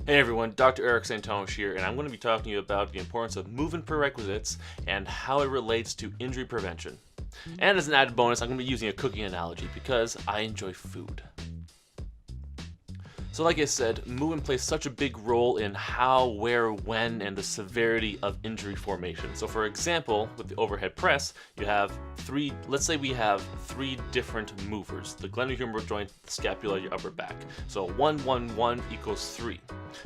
Hey everyone, Dr. Eric St-Onge here, and I'm going to be talking to you about the importance of movement prerequisites and how it relates to injury prevention. And as an added bonus, I'm going to be using a cooking analogy because I enjoy food. So like I said, movement plays such a big role in how, where, when, and the severity of injury formation. So for example, with the overhead press, you have let's say we have three different movers: the glenohumeral joint, the scapula, your upper back. So 1, 1, 1 equals 3.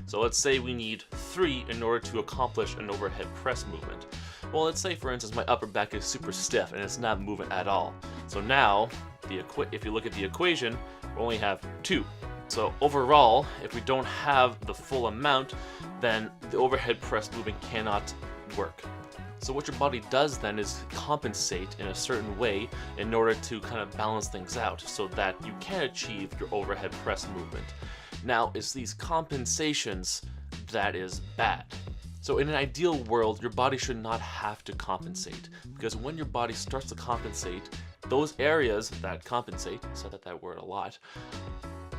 So let's say we need 3 in order to accomplish an overhead press movement. Well, let's say for instance my upper back is super stiff and it's not moving at all. So now, if you look at the equation, we only have 2. So overall, if we don't have the full amount, then the overhead press movement cannot work. So what your body does then is compensate in a certain way in order to kind of balance things out so that you can achieve your overhead press movement. Now, it's these compensations that is bad. So in an ideal world, your body should not have to compensate, because when your body starts to compensate, those areas that compensate, I said that word a lot,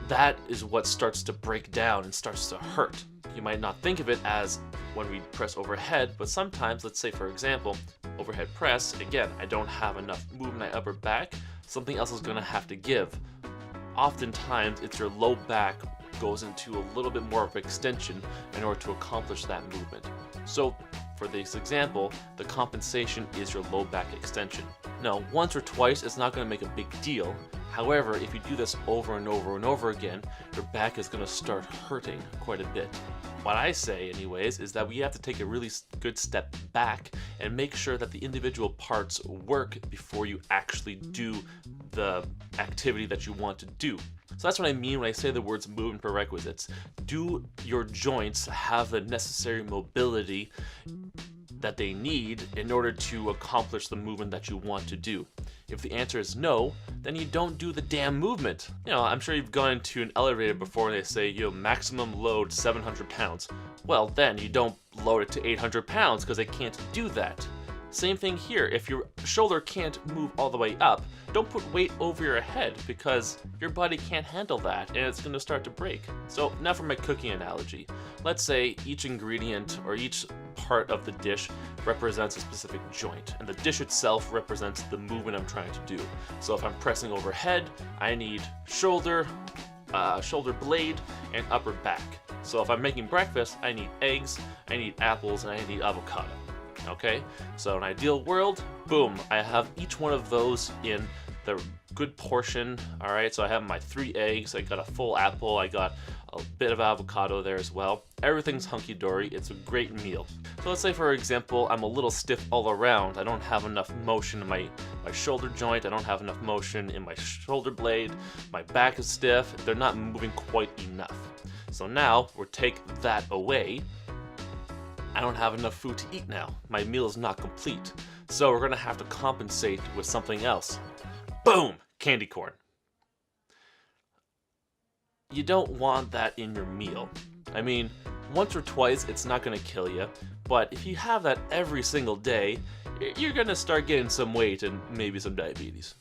that is what starts to break down and starts to hurt. You might not think of it as when we press overhead, but sometimes, let's say for example, overhead press, again, I don't have enough movement in my upper back, something else is going to have to give. Oftentimes, it's your low back goes into a little bit more of extension in order to accomplish that movement. So for this example, the compensation is your low back extension. Now, once or twice, it's not going to make a big deal. However, if you do this over and over and over again, your back is going to start hurting quite a bit. What I say anyways is that we have to take a really good step back and make sure that the individual parts work before you actually do the activity that you want to do. So that's what I mean when I say the words movement prerequisites. Do your joints have the necessary mobility that they need in order to accomplish the movement that you want to do? If the answer is no, then you don't do the damn movement. You know, I'm sure you've gone into an elevator before and they say, maximum load 700 pounds. Well, then you don't load it to 800 pounds because they can't do that. Same thing here. If your shoulder can't move all the way up, don't put weight over your head because your body can't handle that and it's going to start to break. So now for my cooking analogy. Let's say each ingredient or each part of the dish represents a specific joint, and the dish itself represents the movement I'm trying to do. So if I'm pressing overhead, I need shoulder blade, and upper back. So if I'm making breakfast, I need eggs, I need apples, and I need avocado. Okay, so in an ideal world, boom, I have each one of those in the good portion. All right, so I have my 3 eggs, I got a full apple, I got a bit of avocado there as well. Everything's hunky-dory. It's a great meal. So let's say, for example, I'm a little stiff all around. I don't have enough motion in my shoulder joint. I don't have enough motion in my shoulder blade. My back is stiff. They're not moving quite enough. So now we'll take that away. I don't have enough food to eat now. My meal is not complete. So we're going to have to compensate with something else. Boom! Candy corn. You don't want that in your meal. I mean, once or twice it's not going to kill you, but if you have that every single day, you're going to start getting some weight and maybe some diabetes.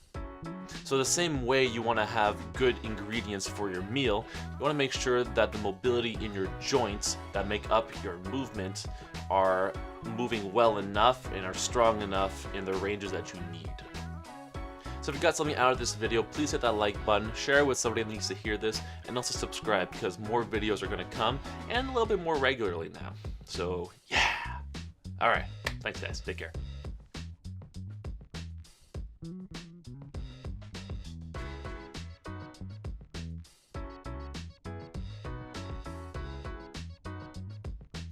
So the same way you want to have good ingredients for your meal, you want to make sure that the mobility in your joints that make up your movement are moving well enough and are strong enough in the ranges that you need. So if you got something out of this video, please hit that like button, share it with somebody that needs to hear this, and also subscribe because more videos are going to come and a little bit more regularly now. So yeah. Alright, thanks guys, take care.